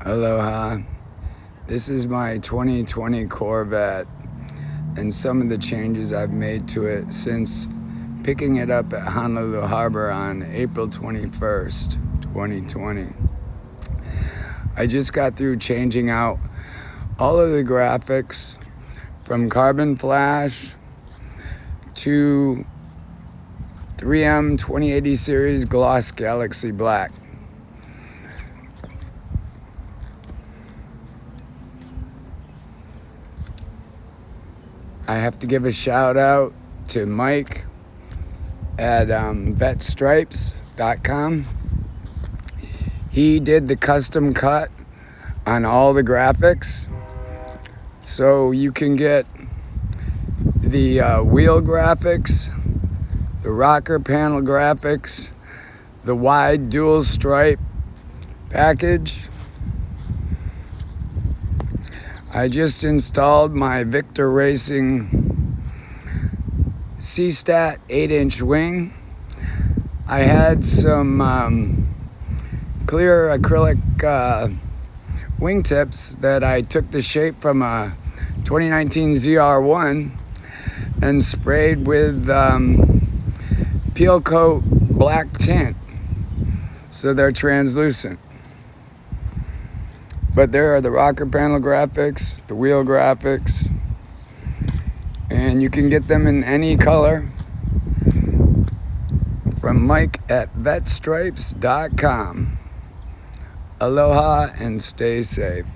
Aloha. This is my 2020 Corvette and some of the changes I've made to it since picking it up at Honolulu Harbor on April 21st, 2020. I just got through changing out all of the graphics from carbon flash to 3M 2080 series gloss galaxy black. I have to give a shout out to Mike at VetteStripes.com. He did the custom cut on all the graphics, so you can get the wheel graphics, the rocker panel graphics, the wide dual stripe package. I just installed my Victor Racing CSTAT 8-inch wing. I had some clear acrylic wingtips that I took the shape from a 2019 ZR1 and sprayed with peel coat black tint so they're translucent. But there are the rocker panel graphics, the wheel graphics, and you can get them in any color from Mike at VetteStripes.com. Aloha and stay safe.